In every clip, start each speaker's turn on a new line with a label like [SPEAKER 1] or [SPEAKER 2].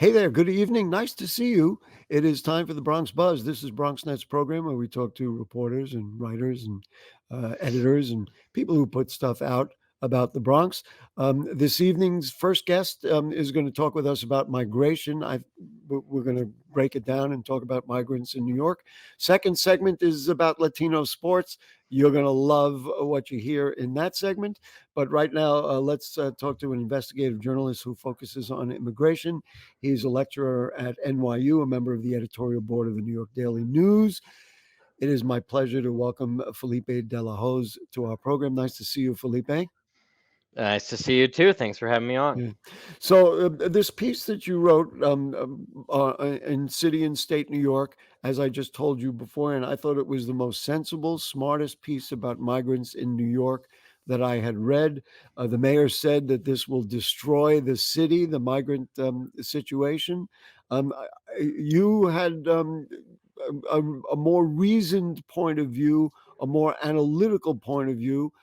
[SPEAKER 1] Hey there, good evening. Nice to see you. It is time for the Bronx Buzz. This is BronxNet's program where we talk to reporters and writers and editors and people who put stuff out about the Bronx. This evening's first guest is going to talk with us about migration. We're going to break it down and talk about migrants in New York. Second segment is about Latino sports. You're going to love what you hear in that segment. But right now, let's talk to an investigative journalist who focuses on immigration. He's a lecturer at NYU, a member of the editorial board of the New York Daily News. It is my pleasure to welcome Felipe De La Hoz to our program. Nice to see you, Felipe.
[SPEAKER 2] Nice to see you too. Thanks for having me on.
[SPEAKER 1] Yeah. So this piece that you wrote in City and State New York, as I just told you before, and I thought it was the most sensible, smartest piece about migrants in New York that I had read. The mayor said that this will destroy the city, the migrant situation. Um, you had a more reasoned point of view, a more analytical point of view.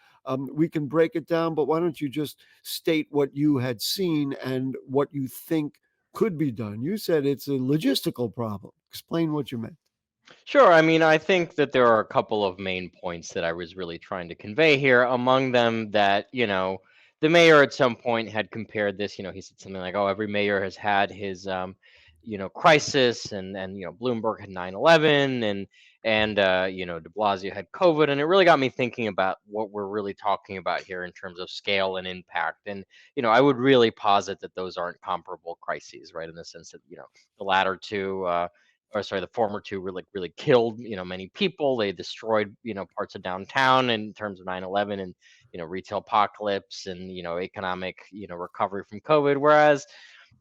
[SPEAKER 1] We can break it down, but why don't you just state what you had seen and what you think could be done? You said it's a logistical problem. Explain what you meant.
[SPEAKER 2] Sure. I think that there are a couple of main points that I was really trying to convey here. Among them, that, the mayor at some point had compared this. He said something like, oh, every mayor has had his, crisis, and Bloomberg had 9/11, and de Blasio had COVID. And it really got me thinking about what we're really talking about here in terms of scale and impact. And, I would really posit that those aren't comparable crises, right? In the sense that, the latter two, or sorry, the former two really killed, many people. They destroyed, parts of downtown in terms of 9/11 and, retail apocalypse and, economic, recovery from COVID. Whereas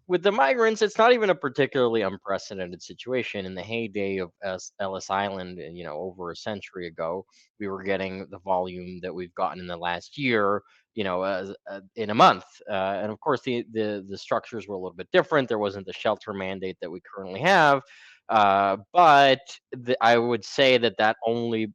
[SPEAKER 2] with the migrants, it's not even a particularly unprecedented situation. In the heyday of Ellis Island, over a century ago, we were getting the volume that we've gotten in the last year, in a month. And of course, the structures were a little bit different. There wasn't the shelter mandate that we currently have, but I would say that only,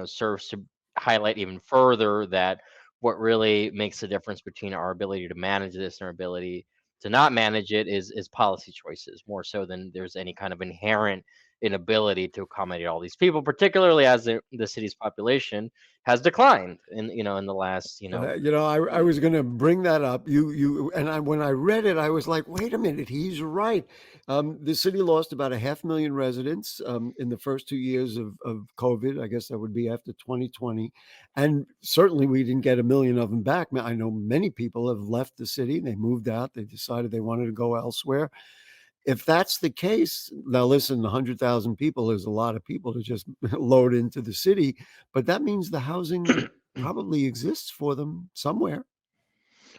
[SPEAKER 2] serves to highlight even further that what really makes the difference between our ability to manage this and our ability to not manage it is policy choices, more so than there's any kind of inherent inability to accommodate all these people, particularly as the city's population has declined in the last
[SPEAKER 1] I was going to bring that up. When I read it, I was like, wait a minute, he's right. The city lost about 500,000 residents in the first 2 years of COVID. I guess that would be after 2020. And certainly we didn't get 1 million of them back. I know many people have left the city. They moved out. They decided they wanted to go elsewhere. If that's the case, now listen, 100,000 people is a lot of people to just load into the city, but that means the housing probably exists for them somewhere.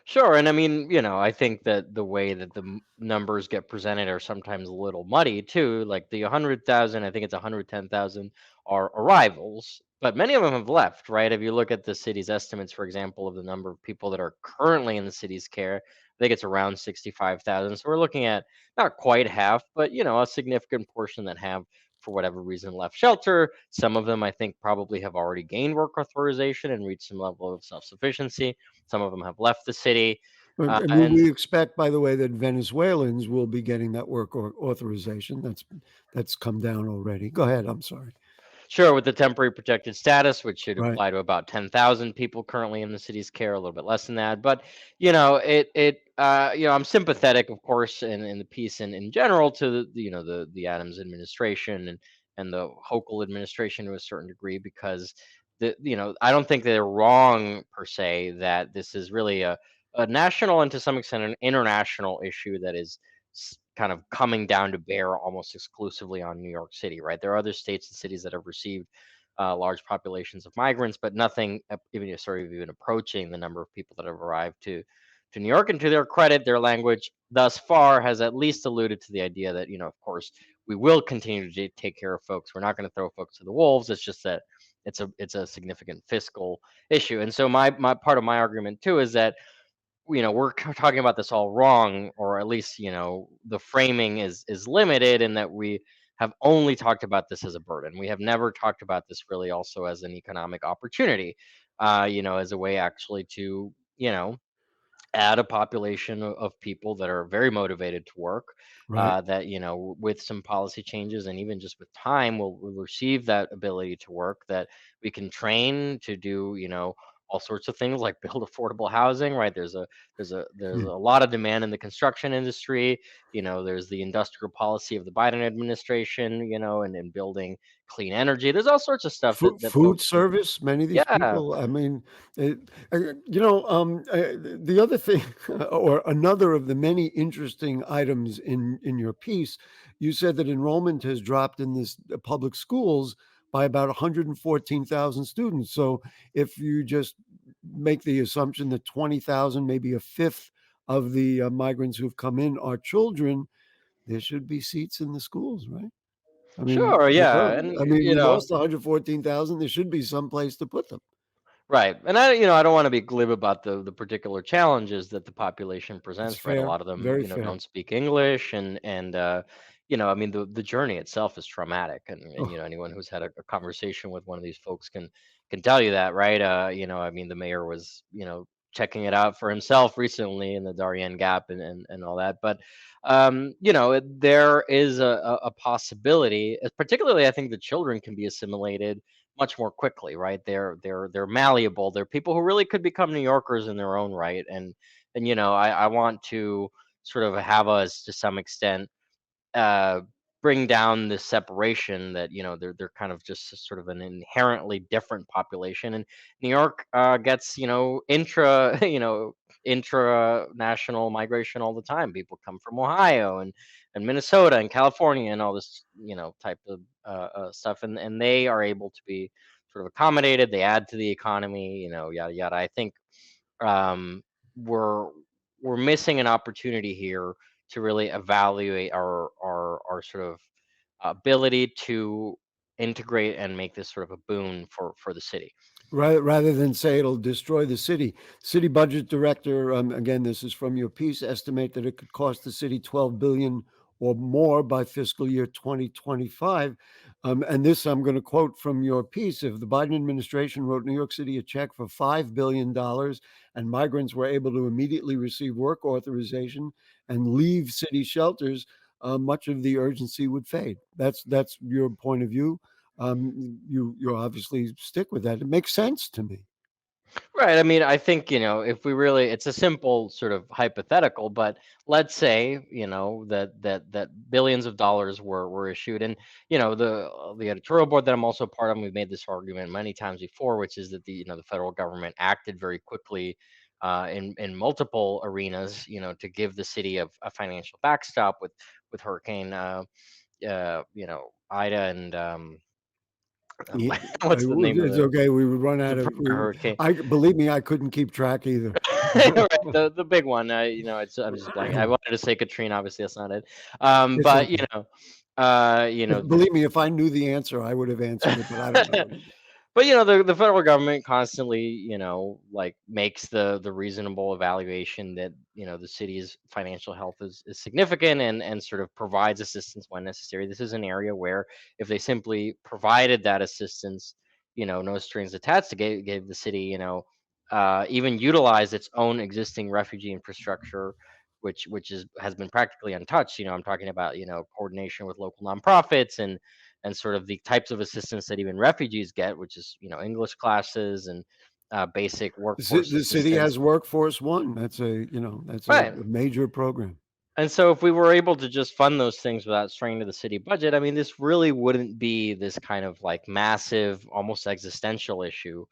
[SPEAKER 2] Sure. And I think that the way that the numbers get presented are sometimes a little muddy too. Like the 100,000, I think it's 110,000 are arrivals, but many of them have left, right? If you look at the city's estimates, for example, of the number of people that are currently in the city's care, I think it's around 65,000. So we're looking at not quite half, but, a significant portion that have, for whatever reason, left shelter. Some of them, I think, probably have already gained work authorization and reached some level of self sufficiency. Some of them have left the city.
[SPEAKER 1] And
[SPEAKER 2] And
[SPEAKER 1] we expect, by the way, that Venezuelans will be getting that work authorization. That's come down already. Go ahead. I'm sorry.
[SPEAKER 2] sure, with the temporary protected status, which should
[SPEAKER 1] Right.
[SPEAKER 2] apply to about 10,000 people currently in the city's care, a little bit less than that. But, I'm sympathetic, of course, in the piece and in general to the Adams administration and the Hochul administration to a certain degree, because I don't think they're wrong per se that this is really a national and to some extent an international issue that is kind of coming down to bear almost exclusively on New York City, right? There are other states and cities that have received large populations of migrants, but nothing even approaching the number of people that have arrived to New York. And to their credit, their language thus far has at least alluded to the idea that of course, we will continue to take care of folks. We're not going to throw folks to the wolves. It's just that it's a significant fiscal issue. And so my part of my argument too is that we're talking about this all wrong, or at least the framing is limited in that we have only talked about this as a burden. We have never talked about this really also as an economic opportunity, as a way actually to add a population of people that are very motivated to work,
[SPEAKER 1] Right.
[SPEAKER 2] that, with some policy changes and even just with time, will receive that ability to work, that we can train to do, all sorts of things like build affordable housing, right? There's a
[SPEAKER 1] Hmm.
[SPEAKER 2] lot of demand in the construction industry. There's the industrial policy of the Biden administration, and building clean energy. There's all sorts of stuff that
[SPEAKER 1] Food
[SPEAKER 2] folks can.
[SPEAKER 1] service, many of these
[SPEAKER 2] Yeah.
[SPEAKER 1] people, I mean, it, the other thing, or another of the many interesting items in your piece, you said that enrollment has dropped in this public schools by about 114,000 students. So if you just make the assumption that 20,000, maybe a fifth of the migrants who've come in are children, there should be seats in the schools, right? I mean,
[SPEAKER 2] Sure,
[SPEAKER 1] there
[SPEAKER 2] yeah,
[SPEAKER 1] are.
[SPEAKER 2] and
[SPEAKER 1] I mean, we lost 114,000. There should be some place to put them.
[SPEAKER 2] right, and I don't want to be glib about the particular challenges that the population
[SPEAKER 1] It's
[SPEAKER 2] presents. Right, a
[SPEAKER 1] fair,
[SPEAKER 2] lot of them,
[SPEAKER 1] very fair.
[SPEAKER 2] don't speak English, and I mean, the journey itself is traumatic, and
[SPEAKER 1] Oh,
[SPEAKER 2] anyone who's had a conversation with one of these folks can tell you that, right? I mean, the mayor was, checking it out for himself recently in the Darien Gap and all that, but there is a possibility, particularly I think the children can be assimilated much more quickly, right? They're malleable. They're people who really could become New Yorkers in their own right, and I want to sort of have us to some extent uh, bring down this separation that they're kind of just sort of an inherently different population, and New York gets intra intra national migration all the time. People come from Ohio and Minnesota and California and all this type of stuff, and they are able to be sort of accommodated. They add to the economy, yada yada. I think um, we're we're missing an opportunity here to really evaluate our sort of ability to integrate and make this sort of a boon for the city.
[SPEAKER 1] rather than say it'll destroy the city. City budget director, again, this is from your piece, estimate that it could cost the city 12 billion or more by fiscal year 2025. And this I'm going to quote from your piece. If the Biden administration wrote New York City a check for $5 billion and migrants were able to immediately receive work authorization and leave city shelters, much of the urgency would fade. That's your point of view. You obviously stick with that. It makes sense to me.
[SPEAKER 2] Right. I mean, I think, if we really, it's a simple sort of hypothetical, but let's say, that billions of dollars were issued, and the editorial board that I'm also part of, we've made this argument many times before, which is that the federal government acted very quickly in multiple arenas, to give the city a financial backstop with Hurricane Ida and
[SPEAKER 1] Yeah,
[SPEAKER 2] what's the name of
[SPEAKER 1] it's okay. We would run out
[SPEAKER 2] the
[SPEAKER 1] of.
[SPEAKER 2] prior hurricane.
[SPEAKER 1] I believe me, I couldn't keep track either.
[SPEAKER 2] Right, the big one. I'm just blanking. I wanted to say Katrina. Obviously, that's not it.
[SPEAKER 1] It's
[SPEAKER 2] But
[SPEAKER 1] okay.
[SPEAKER 2] the
[SPEAKER 1] Believe me, if I knew the answer, I would have answered it, but I don't know it either.
[SPEAKER 2] but the federal government constantly like makes the reasonable evaluation that the city's financial health is significant, and sort of provides assistance when necessary. This is an area where if they simply provided that assistance, no strings attached, to gave the city, even utilize its own existing refugee infrastructure, which has been practically untouched. I'm talking about coordination with local nonprofits, and sort of the types of assistance that even refugees get, which is English classes and basic workforce
[SPEAKER 1] The city
[SPEAKER 2] assistance.
[SPEAKER 1] has Workforce One. That's a
[SPEAKER 2] Right.
[SPEAKER 1] major program.
[SPEAKER 2] And so if we were able to just fund those things without straining to the city budget, I mean, this really wouldn't be this kind of like massive, almost existential issue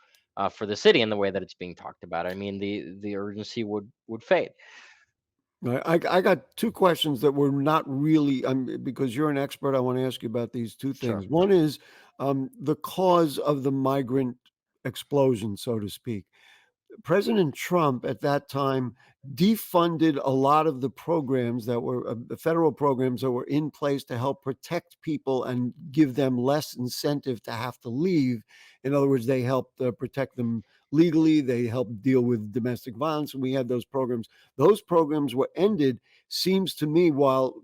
[SPEAKER 2] for the city in the way that it's being talked about. I mean, the urgency would fade.
[SPEAKER 1] I got two questions that were not really, because you're an expert, I want to ask you about these two
[SPEAKER 2] Sure.
[SPEAKER 1] things. One is the cause of the migrant explosion, so to speak. President Trump at that time defunded a lot of the programs that were the federal programs that were in place to help protect people and give them less incentive to have to leave. In other words, they helped protect them legally, they helped deal with domestic violence, and we had those programs. Those programs were ended, seems to me, while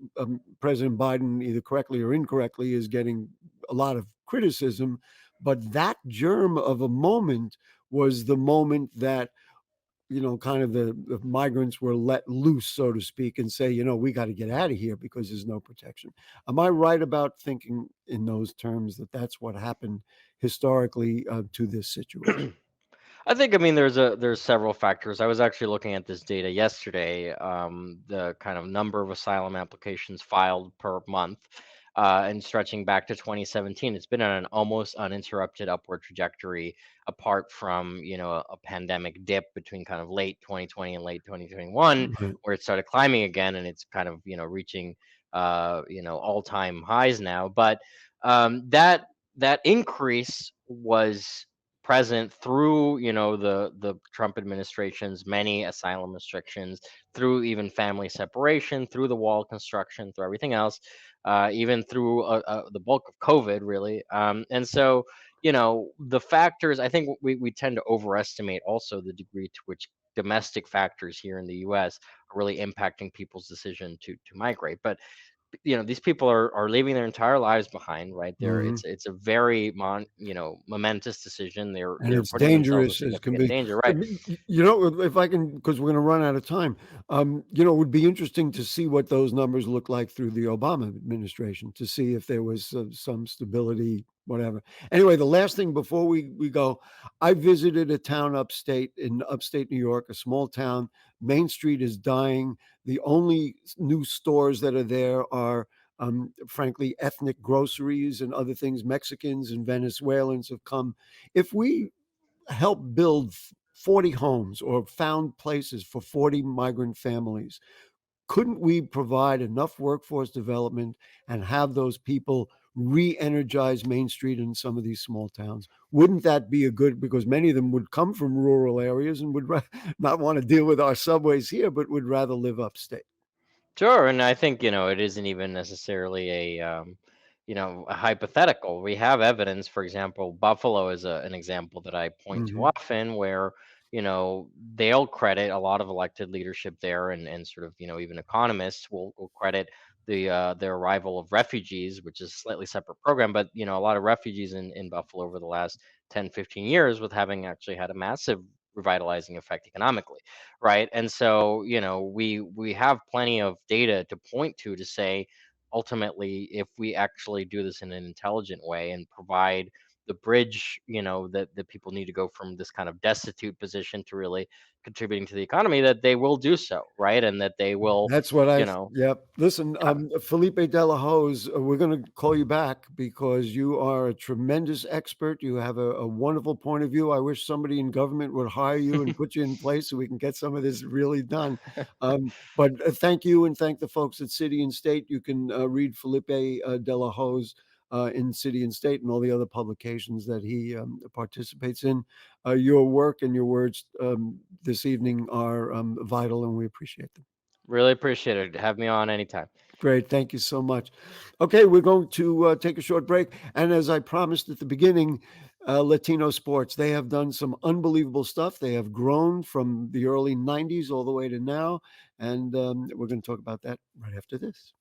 [SPEAKER 1] President Biden, either correctly or incorrectly, is getting a lot of criticism. But that germ of a moment was the moment that kind of the migrants were let loose, so to speak, and say, we got to get out of here because there's no protection. Am I right about thinking in those terms that that's what happened historically to this situation?
[SPEAKER 2] I mean, there's several factors. I was actually looking at this data yesterday, the kind of number of asylum applications filed per month, and stretching back to 2017, it's been on an almost uninterrupted upward trajectory, apart from a pandemic dip between kind of late 2020 and late 2021,
[SPEAKER 1] Right.
[SPEAKER 2] where it started climbing again, and it's kind of reaching all-time highs now. But that increase was present through the Trump administration's many asylum restrictions, through even family separation, through the wall construction, through everything else, even through the bulk of COVID, really. And so the factors, I think we tend to overestimate also the degree to which domestic factors here in the US are really impacting people's decision to migrate. But these people are leaving their entire lives behind, right? There,
[SPEAKER 1] Hmm.
[SPEAKER 2] it's a very momentous decision. they're
[SPEAKER 1] And
[SPEAKER 2] they're
[SPEAKER 1] it's
[SPEAKER 2] putting themselves in
[SPEAKER 1] dangerous as can
[SPEAKER 2] significant
[SPEAKER 1] be.
[SPEAKER 2] danger,
[SPEAKER 1] I
[SPEAKER 2] right?
[SPEAKER 1] mean, if I can, because we're going to run out of time, it would be interesting to see what those numbers look like through the Obama administration to see if there was some stability, whatever. Anyway, the last thing before we go, I visited a town in upstate New York, a small town. Main Street is dying. The only new stores that are there are frankly, ethnic groceries and other things. Mexicans and Venezuelans have come. If we help build 40 homes or found places for 40 migrant families, couldn't we provide enough workforce development and have those people re-energize Main Street in some of these small towns? Wouldn't that be a good, because many of them would come from rural areas and would not want to deal with our subways here, but would rather live upstate?
[SPEAKER 2] Sure, and I think it isn't even necessarily a hypothetical. We have evidence. For example, Buffalo is an example that I point to
[SPEAKER 1] Hmm.
[SPEAKER 2] often, where they'll credit a lot of elected leadership there, and sort of even economists will credit the arrival of refugees, which is a slightly separate program, but a lot of refugees in Buffalo over the last 10, 15 years, with having actually had a massive revitalizing effect economically, right? And so we have plenty of data to point to say, ultimately, if we actually do this in an intelligent way and provide the bridge that people need to go from this kind of destitute position to really contributing to the economy, that they will do so, right? And that they will
[SPEAKER 1] That's what
[SPEAKER 2] you
[SPEAKER 1] I've
[SPEAKER 2] know
[SPEAKER 1] yep. Listen,
[SPEAKER 2] yeah.
[SPEAKER 1] Felipe De La Hoz, we're gonna call you back because you are a tremendous expert. You have a wonderful point of view. I wish somebody in government would hire you and put you in place so we can get some of this really done. But thank you and thank the folks at City and State. You can read Felipe De La Hoz in City and State and all the other publications that he participates in. Your work and your words this evening are vital, and we appreciate them.
[SPEAKER 2] Really appreciate it. Have me on anytime.
[SPEAKER 1] Great. Thank you so much. Okay, we're going to take a short break. And as I promised at the beginning, Latino sports, they have done some unbelievable stuff. They have grown from the early 90s all the way to now. And we're going to talk about that right after this.